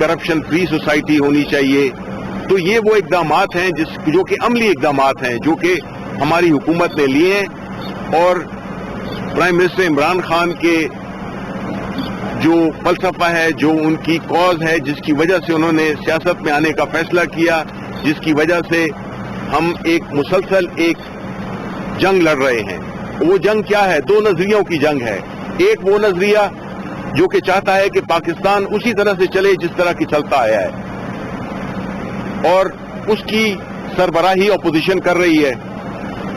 Corruption free society ہونی چاہیے. تو یہ وہ اقدامات ہیں جو کہ عملی اقدامات ہیں جو کہ ہماری حکومت نے لیے ہیں. اور پرائم منسٹر عمران خان کے جو فلسفہ ہے, جو ان کی کاز ہے, جس کی وجہ سے انہوں نے سیاست میں آنے کا فیصلہ کیا, جس کی وجہ سے ہم ایک مسلسل ایک جنگ لڑ رہے ہیں. وہ جنگ کیا ہے؟ دو نظریوں کی جنگ ہے. ایک وہ نظریہ جو کہ چاہتا ہے کہ پاکستان اسی طرح سے چلے جس طرح کی چلتا آیا ہے, اور اس کی سربراہی اپوزیشن کر رہی ہے.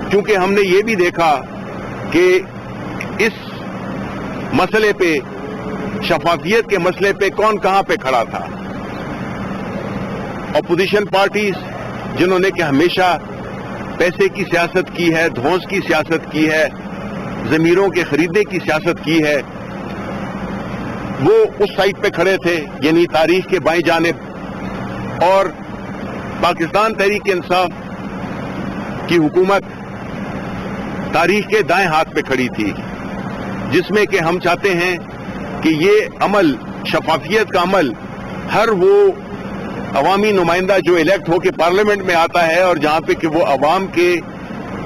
کیونکہ ہم نے یہ بھی دیکھا کہ اس مسئلے پہ, شفافیت کے مسئلے پہ کون کہاں پہ کھڑا تھا. اپوزیشن پارٹیز جنہوں نے کہ ہمیشہ پیسے کی سیاست کی ہے, دھونس کی سیاست کی ہے, ضمیروں کے خریدنے کی سیاست کی ہے, وہ اس سائٹ پہ کھڑے تھے, یعنی تاریخ کے بائیں جانب. اور پاکستان تحریک انصاف کی حکومت تاریخ کے دائیں ہاتھ پہ کھڑی تھی, جس میں کہ ہم چاہتے ہیں کہ یہ عمل, شفافیت کا عمل, ہر وہ عوامی نمائندہ جو الیکٹ ہو کے پارلیمنٹ میں آتا ہے اور جہاں پہ کہ وہ عوام کے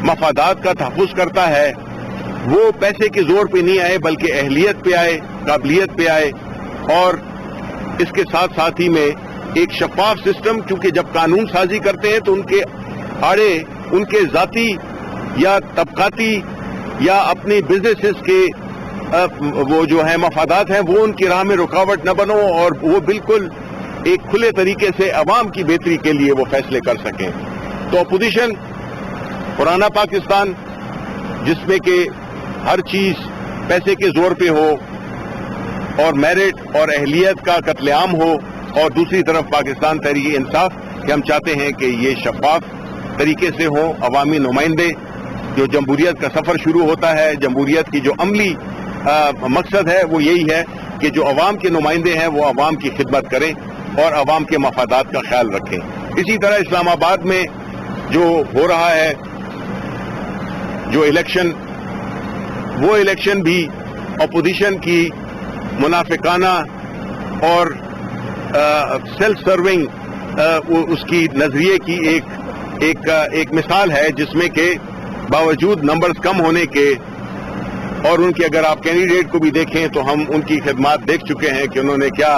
مفادات کا تحفظ کرتا ہے, وہ پیسے کے زور پہ نہیں آئے بلکہ اہلیت پہ آئے, قابلیت پہ آئے. اور اس کے ساتھ ساتھ ہی میں ایک شفاف سسٹم, کیونکہ جب قانون سازی کرتے ہیں تو ان کے آڑے ان کے ذاتی یا طبقاتی یا اپنی بزنسز کے وہ جو ہیں مفادات ہیں, وہ ان کی راہ میں رکاوٹ نہ بنو, اور وہ بالکل ایک کھلے طریقے سے عوام کی بہتری کے لیے وہ فیصلے کر سکیں. تو اپوزیشن پرانا پاکستان جس میں کہ ہر چیز پیسے کے زور پہ ہو اور میرٹ اور اہلیت کا قتل عام ہو, اور دوسری طرف پاکستان تحریک انصاف کہ ہم چاہتے ہیں کہ یہ شفاف طریقے سے ہو. عوامی نمائندے, جو جمہوریت کا سفر شروع ہوتا ہے, جمہوریت کی جو عملی مقصد ہے وہ یہی ہے کہ جو عوام کے نمائندے ہیں وہ عوام کی خدمت کریں اور عوام کے مفادات کا خیال رکھیں. اسی طرح اسلام آباد میں جو ہو رہا ہے جو الیکشن, وہ الیکشن بھی اپوزیشن کی منافقانہ اور سیلف سرونگ اس کی نظریے کی ایک مثال ہے, جس میں کہ باوجود نمبرز کم ہونے کے اور ان کے اگر آپ کینڈیڈیٹ کو بھی دیکھیں تو ہم ان کی خدمات دیکھ چکے ہیں کہ انہوں نے کیا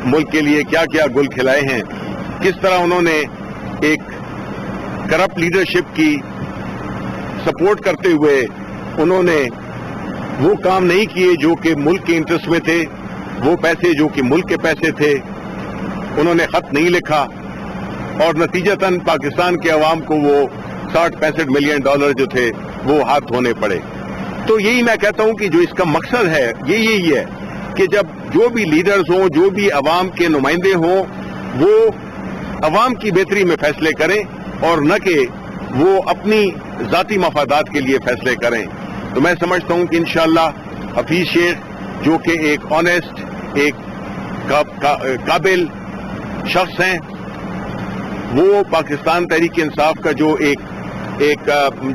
ملک کے لیے کیا کیا گل کھلائے ہیں, کس طرح انہوں نے ایک کرپٹ لیڈرشپ کی سپورٹ کرتے ہوئے انہوں نے وہ کام نہیں کیے جو کہ ملک کے انٹرسٹ میں تھے, وہ پیسے جو کہ ملک کے پیسے تھے انہوں نے خط نہیں لکھا, اور نتیجتاً پاکستان کے عوام کو وہ 60-65 ملین ڈالر جو تھے وہ ہاتھ دھونے پڑے. تو یہی میں کہتا ہوں کہ جو اس کا مقصد ہے یہ یہی ہے کہ جب جو بھی لیڈرز ہوں, جو بھی عوام کے نمائندے ہوں, وہ عوام کی بہتری میں فیصلے کریں اور نہ کہ وہ اپنی ذاتی مفادات کے لیے فیصلے کریں. تو میں سمجھتا ہوں کہ انشاءاللہ حفیظ شیخ جو کہ ایک آنیسٹ, ایک قابل شخص ہیں, وہ پاکستان تحریک انصاف کا جو ایک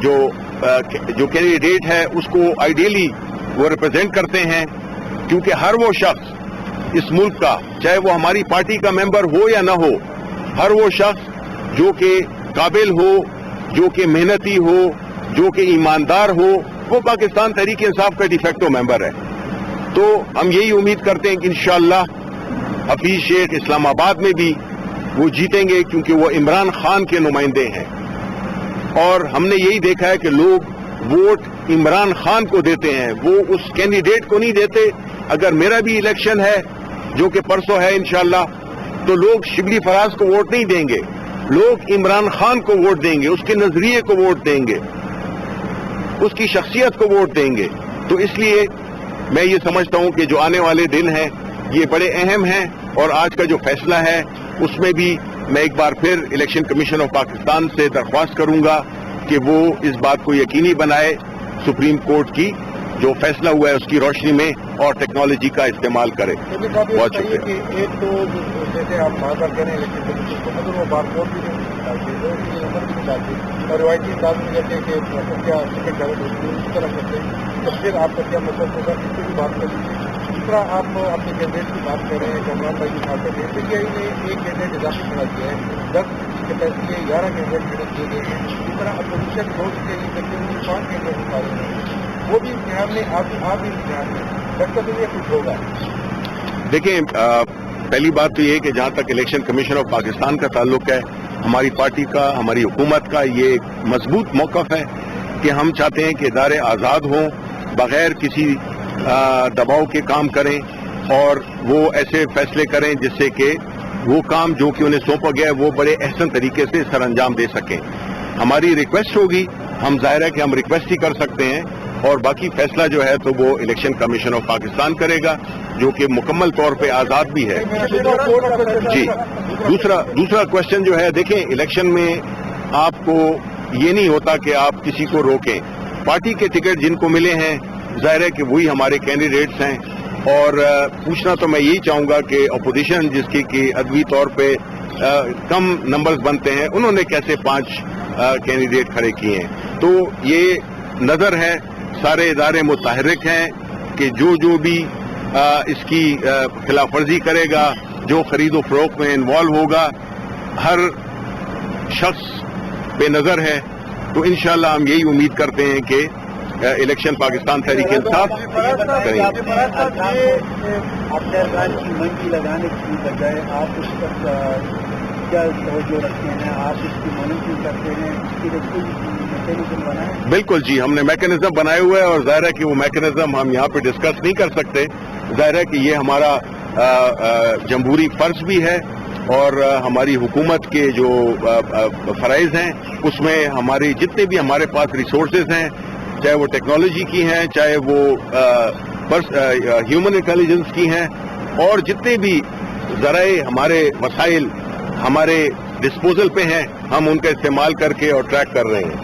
جو کینڈیڈیٹ ہے اس کو آئیڈیلی وہ ریپرزینٹ کرتے ہیں. کیونکہ ہر وہ شخص اس ملک کا, چاہے وہ ہماری پارٹی کا ممبر ہو یا نہ ہو, ہر وہ شخص جو کہ قابل ہو, جو کہ محنتی ہو, جو کہ ایماندار ہو, وہ پاکستان تحریک انصاف کا ڈیفیکٹو ممبر ہے. تو ہم یہی امید کرتے ہیں کہ انشاءاللہ حفیظ شیخ اسلام آباد میں بھی وہ جیتیں گے, کیونکہ وہ عمران خان کے نمائندے ہیں. اور ہم نے یہی دیکھا ہے کہ لوگ ووٹ عمران خان کو دیتے ہیں, وہ اس کینڈیڈیٹ کو نہیں دیتے. اگر میرا بھی الیکشن ہے جو کہ پرسوں ہے انشاءاللہ, تو لوگ شبلی فراز کو ووٹ نہیں دیں گے, لوگ عمران خان کو ووٹ دیں گے, اس کے نظریے کو ووٹ دیں گے, اس کی شخصیت کو ووٹ دیں گے. تو اس لیے میں یہ سمجھتا ہوں کہ جو آنے والے دن ہیں یہ بڑے اہم ہیں, اور آج کا جو فیصلہ ہے اس میں بھی میں ایک بار پھر الیکشن کمیشن آف پاکستان سے درخواست کروں گا کہ وہ اس بات کو یقینی بنائے سپریم کورٹ کی جو فیصلہ ہوا ہے اس کی روشنی میں, اور ٹیکنالوجی کا استعمال کرے. بہت شکریہ. ایک تو جیسے آپ بار بار کہہ رہے ہیں الیکشن کمیشن کو, مگر وہ بار کوڈ بھی نہیں ڈالتے, اور روایتی انداز میں کہتے ہیں کہ کیا سیکنڈ بیلٹ اس طرح کرتے ہیں, تو پھر آپ کا کیا مطلب ہوگا, اس کی بھی بات کر لیجیے. جس طرح آپ اپنے کینڈیڈیٹ کی بات کر رہے ہیں کمران بھائی کی بات کر رہے ہیں پی ٹی آئی نے ایک کینڈیڈیٹ اضافی کھڑا کیا ہے 10 کے فیصلے 11 کینڈیڈیٹ کھڑے کیے گئے ہیں اس طرح اپوزیشن ووٹ کے لیے تقریباً 5 کینڈیڈیٹ اتارے ہیں وہ بھی امتحان میں آپ بھی امتحان میں لگتا تو یہ کچھ ہوگا. دیکھیں پہلی بات تو یہ کہ جہاں تک الیکشن کمیشن آف پاکستان کا تعلق ہے ہماری پارٹی کا ہماری حکومت کا یہ ایک مضبوط موقف ہے کہ ہم چاہتے ہیں کہ ادارے آزاد ہوں بغیر کسی دباؤ کے کام کریں اور وہ ایسے فیصلے کریں جس سے کہ وہ کام جو کہ انہیں سونپا گیا ہے وہ بڑے احسن طریقے سے سر انجام دے سکیں. ہماری ریکویسٹ ہوگی ہم ظاہر ہے کہ ہم ریکویسٹ ہی کر سکتے ہیں اور باقی فیصلہ جو ہے تو وہ الیکشن کمیشن آف پاکستان کرے گا جو کہ مکمل طور پہ آزاد بھی ہے. جی دوسرا کوشچن جو ہے دیکھیں الیکشن میں آپ کو یہ نہیں ہوتا کہ آپ کسی کو روکیں. پارٹی کے ٹکٹ جن کو ملے ہیں ظاہر ہے کہ وہی ہمارے کینڈیڈیٹس ہیں اور پوچھنا تو میں یہی چاہوں گا کہ اپوزیشن جس کی کہ ادبی طور پہ کم نمبرز بنتے ہیں انہوں نے کیسے 5 کینڈیڈیٹ کھڑے کیے ہیں. تو یہ نظر ہے سارے ادارے متحرک ہیں کہ جو بھی اس کی خلاف ورزی کرے گا جو خرید و فروخت میں انوالو ہوگا ہر شخص بے نظر ہے. تو انشاءاللہ ہم یہی امید کرتے ہیں کہ الیکشن پاکستان تحریک انصاف کریں گے. افطار کی منڈی لگانے کی بجائے آپ اس پر کیا توجہ رکھتے ہیں آپ اس کی مانیٹرنگ کرتے ہیں اس کے لیے کوئی میکینزم بنائیں؟ بالکل جی ہم نے میکینزم بنائے ہوئے ہیں اور ظاہر ہے کہ وہ میکینزم ہم یہاں پہ ڈسکس نہیں کر سکتے. ظاہر ہے کہ یہ ہمارا جمہوری فرض بھی ہے اور ہماری حکومت کے جو فرائض ہیں اس میں ہماری جتنے بھی ہمارے پاس ریسورسز ہیں چاہے وہ ٹیکنالوجی کی ہیں چاہے وہ ہیومن انٹیلیجنس کی ہیں اور جتنے بھی ذرائع ہمارے وسائل ہمارے ڈسپوزل پہ ہیں ہم ان کا استعمال کر کے اور ٹریک کر رہے ہیں.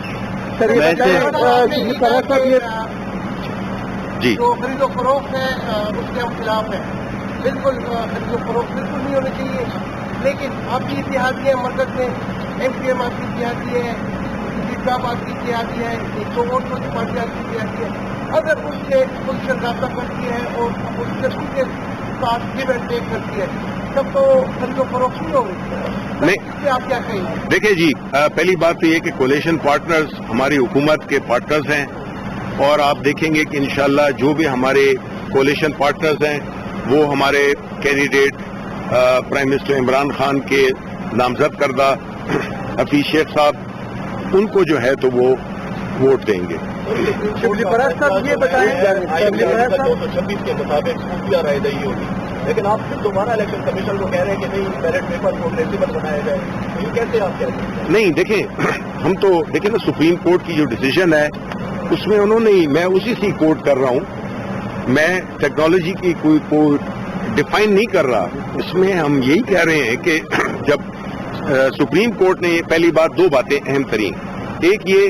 جی جو خرید و فروخت ہے اس کے ہم خلاف ہیں بالکل. خرید و فروخت بالکل نہیں ہونی چاہیے لیکن آپ کی اتحادی ہے مرکز میں ایم پی ایم آپ کی اتحادی ہے آپ کی اتحادی ہے ایک اور چھوٹی پارٹی آپ کی اتحادی ہے اگر اس سے پوزیشن رابطہ کرتی ہے اور پوزیشن کے ساتھ گیو اینڈ ٹیک کرتی ہے تب تو خرید و فروخت نہیں ہوگی. اس سے آپ کیا کہیں گے؟ دیکھیں جی پہلی بات تو یہ کہ کولیشن پارٹنرز ہماری حکومت کے پارٹنرز ہیں اور آپ دیکھیں گے کہ انشاءاللہ جو بھی ہمارے کولیشن پارٹنرز ہیں وہ ہمارے candidate prime minister Imran Khan کے نامزد کردہ حفیظ شیخ صاحب ان کو جو ہے تو وہ ووٹ دیں گے. یہ بتائیں 226 کے مطابق خفیہ رائے دہی ہوگی لیکن آپ پھر دوبارہ الیکشن کمیشن کو کہہ رہے ہیں کہ نہیں بیلٹ پیپر کو فلیکسیبل بنایا جائے. یہ کیسے آپ کہہ رہے ہیں؟ نہیں دیکھیں ہم تو دیکھیں نا سپریم کورٹ کی جو ڈیسیژن ہے اس میں انہوں نے میں اسی سے کوٹ کر رہا ہوں. میں ٹیکنالوجی کی کوئی ڈیفائن نہیں کر رہا. اس میں ہم یہی کہہ رہے ہیں کہ جب سپریم کورٹ نے پہلی بات 2 باتیں اہم ترین ایک یہ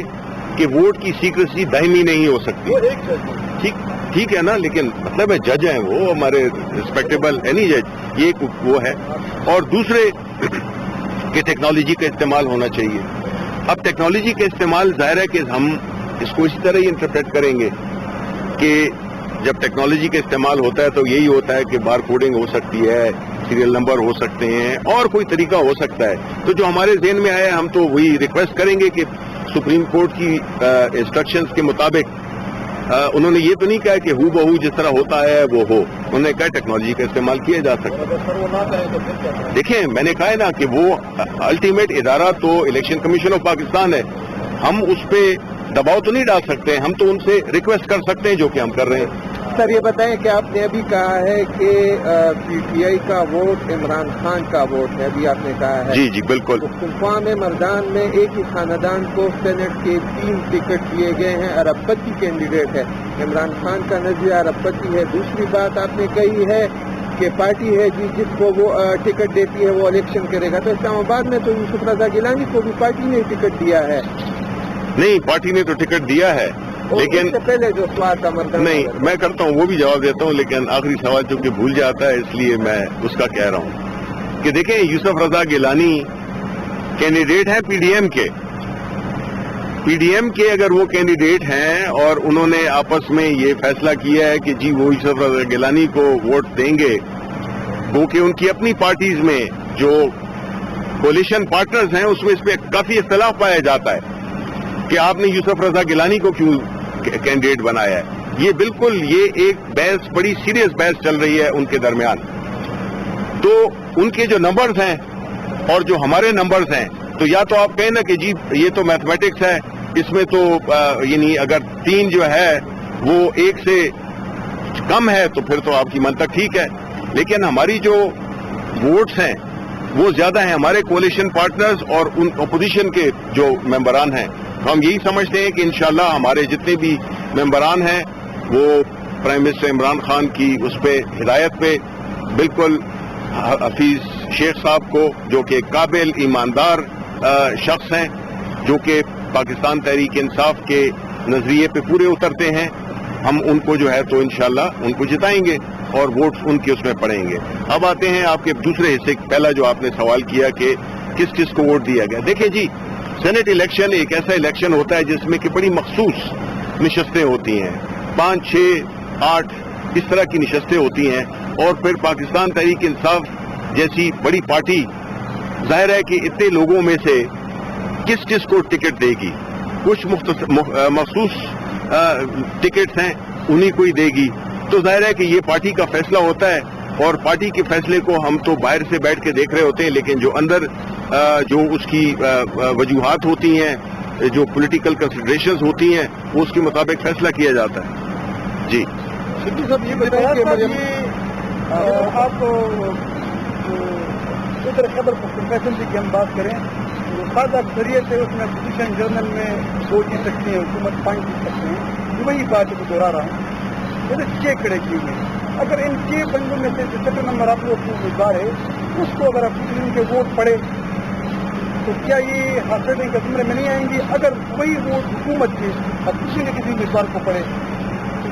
کہ ووٹ کی سیکریسی دائمی نہیں ہو سکتی. ٹھیک ہے نا لیکن مطلب ہے جج ہیں وہ ہمارے ریسپیکٹیبل اینی جج یہ وہ ہے. اور دوسرے کہ ٹیکنالوجی کا استعمال ہونا چاہیے. اب ٹیکنالوجی کا استعمال ظاہر ہے کہ ہم اس کو اسی طرح ہی انٹرپریٹ کریں گے کہ جب ٹیکنالوجی کا استعمال ہوتا ہے تو یہی ہوتا ہے کہ بار کوڈنگ ہو سکتی ہے سیریل نمبر ہو سکتے ہیں اور کوئی طریقہ ہو سکتا ہے. تو جو ہمارے ذہن میں آیا ہم تو وہی ریکویسٹ کریں گے کہ سپریم کورٹ کی انسٹرکشنز کے مطابق انہوں نے یہ تو نہیں کہا کہ ہو بہو جس طرح ہوتا ہے وہ ہو. انہوں نے کہا ٹیکنالوجی کا استعمال کیا جا سکتا ہے. دیکھیں میں نے کہا ہے نا کہ وہ الٹیمیٹ ادارہ تو الیکشن کمیشن آف پاکستان ہے. ہم اس پہ دباؤ تو نہیں ڈال سکتے ہم تو ان سے ریکویسٹ کر سکتے ہیں جو کہ ہم کر رہے ہیں. سر یہ بتائیں کہ آپ نے ابھی کہا ہے کہ پی ٹی آئی کا ووٹ عمران خان کا ووٹ ہے ابھی آپ نے کہا ہے. جی بالکل. پختونخوا میں مردان میں ایک ہی خاندان کو سینٹ کے 3 ٹکٹ دیے گئے ہیں. ارب پتی کینڈیڈیٹ ہے عمران خان کا نظریہ ارب پتی ہے. دوسری بات آپ نے کہی ہے کہ پارٹی ہے جس کو وہ ٹکٹ دیتی ہے وہ الیکشن کرے گا. تو اسلام آباد میں تو یوسف رضا گیلانی کو بھی پارٹی نے ٹکٹ دیا ہے. نہیں پارٹی نے تو ٹکٹ دیا ہے لیکن پہلے جو سوال تھا نہیں میں کرتا ہوں وہ بھی جواب دیتا ہوں لیکن آخری سوال چونکہ بھول جاتا ہے اس لیے میں اس کا کہہ رہا ہوں کہ دیکھیں یوسف رضا گیلانی کینڈیڈیٹ ہیں پی ڈی ایم کے PDM کے اگر وہ کینڈیڈیٹ ہیں اور انہوں نے آپس میں یہ فیصلہ کیا ہے کہ جی وہ یوسف رضا گیلانی کو ووٹ دیں گے، وہ کہ ان کی اپنی پارٹیز میں جو کولیشن پارٹنرز ہیں اس میں اس پہ کافی اختلاف پایا جاتا ہے کہ آپ نے یوسف رضا گیلانی کو کیوں کینڈیڈیٹ بنایا ہے. یہ بالکل یہ ایک بحث، بڑی سیریس بحث چل رہی ہے ان کے درمیان. تو ان کے جو نمبرز ہیں اور جو ہمارے نمبرز ہیں، تو یا تو آپ کہیں نا کہ جی یہ تو میتھمیٹکس ہے، اس میں تو یعنی اگر 3 جو ہے وہ 1 سے کم ہے تو پھر تو آپ کی منطق ٹھیک ہے، لیکن ہماری جو ووٹس ہیں وہ زیادہ ہیں ہمارے کولیشن پارٹنرز اور ان اپوزیشن کے جو ممبران ہیں. ہم یہی سمجھتے ہیں کہ انشاءاللہ ہمارے جتنے بھی ممبران ہیں وہ پرائم منسٹر عمران خان کی اس پہ ہدایت پہ بالکل حفیظ شیخ صاحب کو، جو کہ قابل ایماندار شخص ہیں، جو کہ پاکستان تحریک انصاف کے نظریے پہ پورے اترتے ہیں، ہم ان کو جو ہے تو انشاءاللہ ان کو جتائیں گے اور ووٹس ان کے اس میں پڑیں گے. اب آتے ہیں آپ کے دوسرے حصے، پہلا جو آپ نے سوال کیا کہ کس کس کو ووٹ دیا گیا. دیکھیں جی، سینٹ الیکشن ایک ایسا الیکشن ہوتا ہے جس میں کہ بڑی مخصوص نشستیں ہوتی ہیں، 5, 6, 8 اس طرح کی نشستیں ہوتی ہیں، اور پھر پاکستان تحریک انصاف جیسی بڑی پارٹی ظاہر ہے کہ اتنے لوگوں میں سے کس کس کو ٹکٹ دے گی. کچھ مخصوص ٹکٹس ہیں انہی کو ہی دے گی. تو ظاہر ہے کہ یہ پارٹی کا فیصلہ ہوتا ہے، اور پارٹی کے فیصلے کو ہم تو باہر سے بیٹھ کے دیکھ رہے ہوتے ہیں، لیکن جو اندر جو اس کی وجوہات ہوتی ہیں، جو پولیٹیکل کنسیڈریشنز ہوتی ہیں، وہ اس کے مطابق فیصلہ کیا جاتا ہے. جی سدھو صاحب یہ بتائیں کہ آپ ادھر خبر پروفیشنلی کی ہم بات کریں تو سادہ اکثریت ہے، اس میں اپوزیشن جرنل میں 2 جیت سکتی ہیں، حکومت 5 جیت سکتے ہیں. وہی بات کو دوہرا رہا ہوں، 6 کھڑے کیے گئے. اگر ان 6 بندوں میں سے جو 7 نمبر آپ لوگ کو امیدوار ہے اس کو اگر اپوزیشن کے ووٹ پڑے تو کیا یہ حاصل کے زمرے میں نہیں آئیں گی؟ اگر وہی ووٹ حکومت کے اپوزیشن کے کسی امیدوار کو پڑے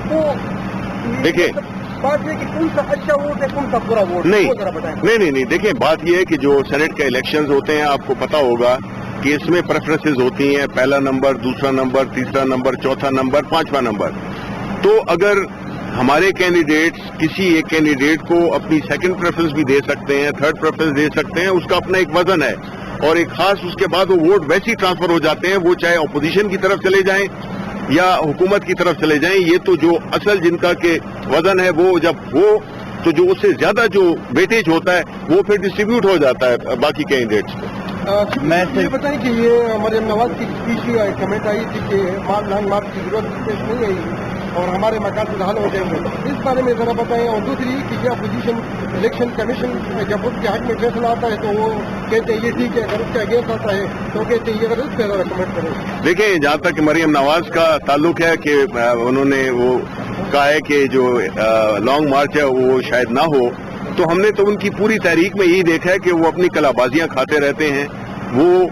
تو دیکھیں، بات یہ کہ کون سا اچھا ووٹ ہے کون سا برا ووٹ ہے، وہ ذرا بتائیں. نہیں، دیکھیں بات یہ ہے کہ جو سینٹ کے الیکشنز ہوتے ہیں آپ کو پتا ہوگا کہ اس میں پریفرنسز ہوتی ہیں، پہلا نمبر، دوسرا نمبر، تیسرا نمبر، چوتھا نمبر، 5واں نمبر. تو اگر ہمارے کینڈیڈیٹس کسی ایک کینڈیڈیٹ کو اپنی سیکنڈ پریفرنس بھی دے سکتے ہیں، تھرڈ پریفرنس دے سکتے ہیں، اس کا اپنا ایک وزن ہے، اور ایک خاص اس کے بعد وہ ووٹ ویسے ہی ٹرانسفر ہو جاتے ہیں، وہ چاہے اپوزیشن کی طرف چلے جائیں یا حکومت کی طرف چلے جائیں. یہ تو جو اصل جن کا کہ وزن ہے وہ جب ہو تو جو اس سے زیادہ جو ویٹیج ہوتا ہے وہ پھر ڈسٹریبیوٹ ہو جاتا ہے باقی کینڈیڈیٹس کو. میں یہ بتائیں کہ یہ مریم نواز کی اسپیچ کی کمنٹ آئی تھی کہ لانگ مارچ کی ضرورت پیش نہیں آئی اور ہمارے مقاصد حل ہو جائیں گے، اس بارے میں ذرا بتائیں. اور دوسری کہ یہ اپوزیشن الیکشن کمیشن جب اس کے حق میں فیصلہ آتا ہے تو وہ کہتے ہیں یہ ٹھیک ہے، اگر اس کے اگینسٹ آتا ہے تو کہتے ہیں یہ اگر اس پہ ذرا کمنٹ کریں. دیکھیں، جہاں تک مریم نواز کا تعلق ہے کہ انہوں نے وہ کہا ہے کہ جو لانگ مارچ ہے وہ شاید نہ ہو، تو ہم نے تو ان کی پوری تحریک میں یہی دیکھا ہے کہ وہ اپنی کلا بازیاں کھاتے رہتے ہیں. وہ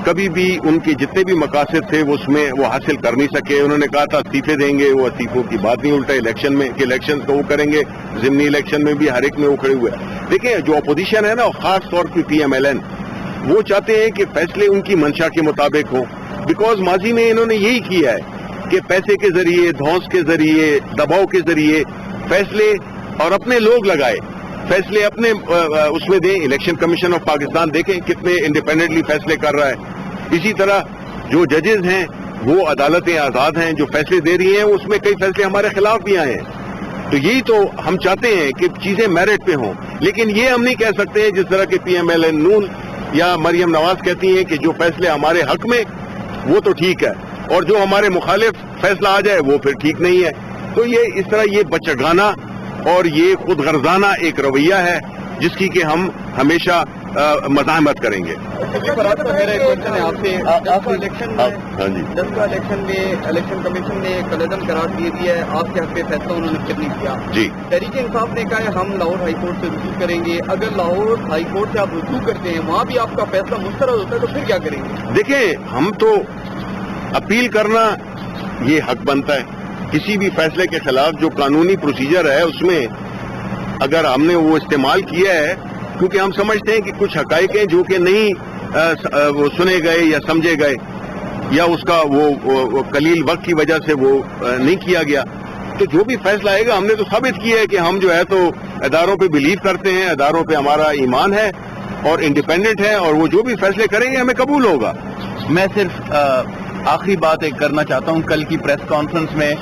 کبھی بھی ان کے جتنے بھی مقاصد تھے وہ اس میں وہ حاصل کر نہیں سکے. انہوں نے کہا تھا استعفے دیں گے، وہ استعفوں کی بات نہیں، الٹا الیکشن میں کہ الیکشن کو وہ کریں گے، ضمنی الیکشن میں بھی ہر ایک میں وہ کھڑے ہوئے. دیکھیں، جو اپوزیشن ہے نا، خاص طور پہ PMLN، وہ چاہتے ہیں کہ فیصلے ان کی منشا کے مطابق ہوں، بیکاز ماضی میں انہوں نے یہی کیا ہے کہ پیسے کے ذریعے، دھونس کے ذریعے، دباؤ کے ذریعے فیصلے اور اپنے لوگ لگائے، فیصلے اپنے اس میں دیں. الیکشن کمیشن آف پاکستان دیکھیں کتنے انڈیپینڈنٹلی فیصلے کر رہا ہے. اسی طرح جو ججز ہیں وہ عدالتیں آزاد ہیں، جو فیصلے دے رہی ہیں اس میں کئی فیصلے ہمارے خلاف بھی آئے ہیں. تو یہی تو ہم چاہتے ہیں کہ چیزیں میرٹ پہ ہوں، لیکن یہ ہم نہیں کہہ سکتے جس طرح کہ PMLN نون یا مریم نواز کہتی ہیں کہ جو فیصلے ہمارے حق میں وہ تو ٹھیک ہے اور جو ہمارے مخالف فیصلہ آ جائے وہ پھر ٹھیک نہیں ہے. تو یہ اس طرح یہ بچگانہ اور یہ خود غرضانہ ایک رویہ ہے جس کی کہ ہم ہمیشہ مزاحمت کریں گے. الیکشن میں الیکشن کمیشن نے کلیدن قرار دے دیا ہے، آپ کے حق پہ فیصلہ انہوں نے پھر نہیں کیا. جی، تحریک انصاف نے کہا ہے ہم لاہور ہائی کورٹ سے رجوع کریں گے. اگر لاہور ہائی کورٹ سے آپ رجوع کرتے ہیں، وہاں بھی آپ کا فیصلہ مسترد ہوتا ہے تو پھر کیا کریں گے؟ دیکھیں، ہم تو اپیل کرنا یہ حق بنتا ہے. کسی بھی فیصلے کے خلاف جو قانونی پروسیجر ہے اس میں اگر ہم نے وہ استعمال کیا ہے، کیونکہ ہم سمجھتے ہیں کہ کچھ حقائق ہیں جو کہ نہیں وہ سنے گئے یا سمجھے گئے، یا اس کا وہ قلیل وقت کی وجہ سے وہ نہیں کیا گیا. تو جو بھی فیصلہ آئے گا ہم نے تو ثابت کیا ہے کہ ہم جو ہے تو اداروں پہ بلیو کرتے ہیں, اداروں پہ ہمارا ایمان ہے اور انڈیپینڈنٹ ہے, اور وہ جو بھی فیصلے کریں گے ہمیں قبول ہوگا. میں صرف آخری بات ایک کرنا چاہتا ہوں. کل کی پریس کانفرنس میں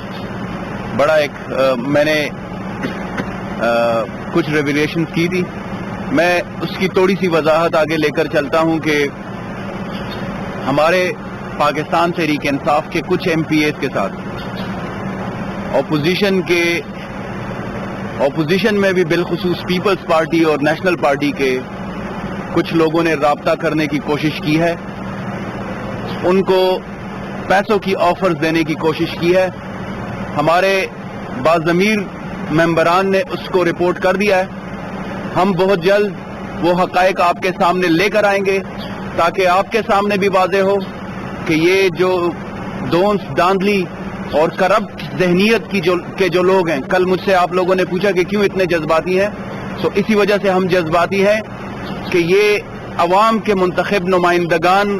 بڑا میں نے کچھ ریویلیشن کی تھی. میں اس کی تھوڑی سی وضاحت آگے لے کر چلتا ہوں کہ ہمارے پاکستان تحریک انصاف کے کچھ ایم پی ایز کے ساتھ اپوزیشن میں بھی بالخصوص پیپلز پارٹی اور نیشنل پارٹی کے کچھ لوگوں نے رابطہ کرنے کی کوشش کی ہے, ان کو پیسوں کی آفرز دینے کی کوشش کی ہے. ہمارے باضمیر ممبران نے اس کو رپورٹ کر دیا ہے. ہم بہت جلد وہ حقائق آپ کے سامنے لے کر آئیں گے تاکہ آپ کے سامنے بھی واضح ہو کہ یہ جو دونس داندلی اور کرپٹ ذہنیت کے جو لوگ ہیں. کل مجھ سے آپ لوگوں نے پوچھا کہ کیوں اتنے جذباتی ہیں, تو اسی وجہ سے ہم جذباتی ہیں کہ یہ عوام کے منتخب نمائندگان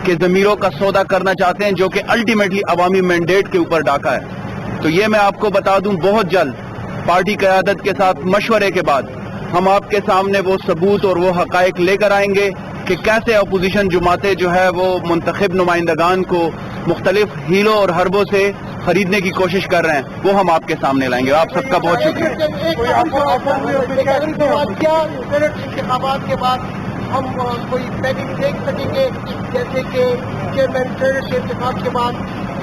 کے ضمیروں کا سودا کرنا چاہتے ہیں, جو کہ الٹیمیٹلی عوامی مینڈیٹ کے اوپر ڈاکہ ہے. تو یہ میں آپ کو بتا دوں, بہت جلد پارٹی قیادت کے ساتھ مشورے کے بعد ہم آپ کے سامنے وہ ثبوت اور وہ حقائق لے کر آئیں گے کہ کیسے اپوزیشن جماعتیں جو ہے وہ منتخب نمائندگان کو مختلف ہیلوں اور حربوں سے خریدنے کی کوشش کر رہے ہیں, وہ ہم آپ کے سامنے لائیں گے. آپ سب کا بہت شکریہ. کیا انتخابات کے بعد ہم کوئی پیکج دیکھ سکیں گے, جیسے کہ چیئرمین سینٹ کے انتخاب کے بعد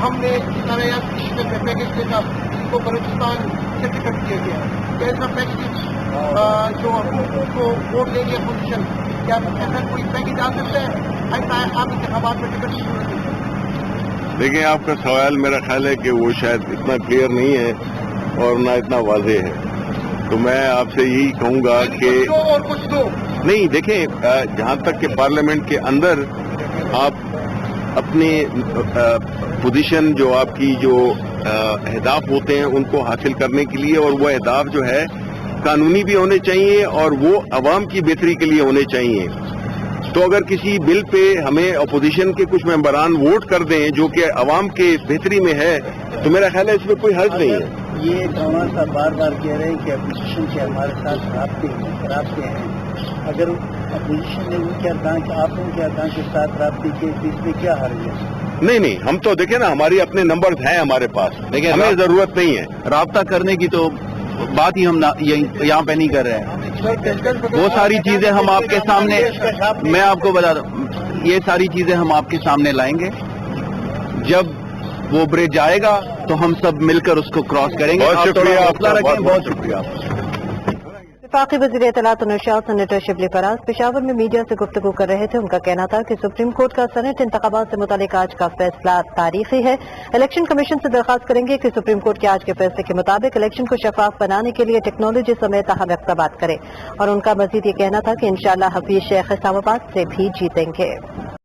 ہم نے ریاست کی شکل میں پیکج دیکھا جس کو بلوچستان سے ٹکٹ کیا گیا, ایسا پیکج جو کو ووٹ دیں گے اپوزیشن, کیا ایسا کوئی پیکج آ سکتا ہے ایسا آپ انتخابات میں ٹکٹ کی ضرورت ہے؟ دیکھیں, آپ کا سوال میرا خیال ہے کہ وہ شاید اتنا کلیئر نہیں ہے اور نہ اتنا واضح ہے. تو میں آپ سے یہی کہوں گا کہ اور کچھ دو نہیں, دیکھیں جہاں تک کہ پارلیمنٹ کے اندر آپ اپنی پوزیشن جو آپ کی جو اہداف ہوتے ہیں ان کو حاصل کرنے کے لیے, اور وہ اہداف جو ہے قانونی بھی ہونے چاہیے اور وہ عوام کی بہتری کے لیے ہونے چاہیے. تو اگر کسی بل پہ ہمیں اپوزیشن کے کچھ ممبران ووٹ کر دیں جو کہ عوام کے بہتری میں ہے, تو میرا خیال ہے اس میں کوئی حرج نہیں ہے. یہ گورنر صاحب بار بار کہہ رہے ہیں کہ اپوزیشن کے ہمارے ساتھ رابطے ہیں. اگر اپوزیشن نے ان کے ارکان کے آپ ان کے ارکان کے ساتھ رابطے کیے تو اس میں کیا حرج ہے؟ نہیں, ہم تو دیکھیں نا, ہماری اپنے نمبرز ہیں ہمارے پاس, دیکھیں ہمیں ضرورت نہیں ہے رابطہ کرنے کی. تو بات ہی ہم یہاں پہ نہیں کر رہے ہیں. وہ ساری چیزیں ہم آپ کے سامنے, میں آپ کو بتا دوں, یہ ساری چیزیں ہم آپ کے سامنے لائیں گے. جب وہ برج آئے گا تو ہم سب مل کر اس کو کراس کریں گے. بہت شکریہ آپ کا, بہت شکریہ. وفاقی وزیر اطلاعات و نشریات سینیٹر شبلی فراز پشاور میں میڈیا سے گفتگو کر رہے تھے. ان کا کہنا تھا کہ سپریم کورٹ کا سینٹ انتخابات سے متعلق آج کا فیصلہ تاریخی ہے. الیکشن کمیشن سے درخواست کریں گے کہ سپریم کورٹ کے آج کے فیصلے کے مطابق الیکشن کو شفاف بنانے کے لیے ٹیکنالوجی سمیت اہم اقدامات کرے. اور ان کا مزید یہ کہنا تھا کہ انشاءاللہ حفیظ شیخ اسلام آباد سے بھی جیتیں گے.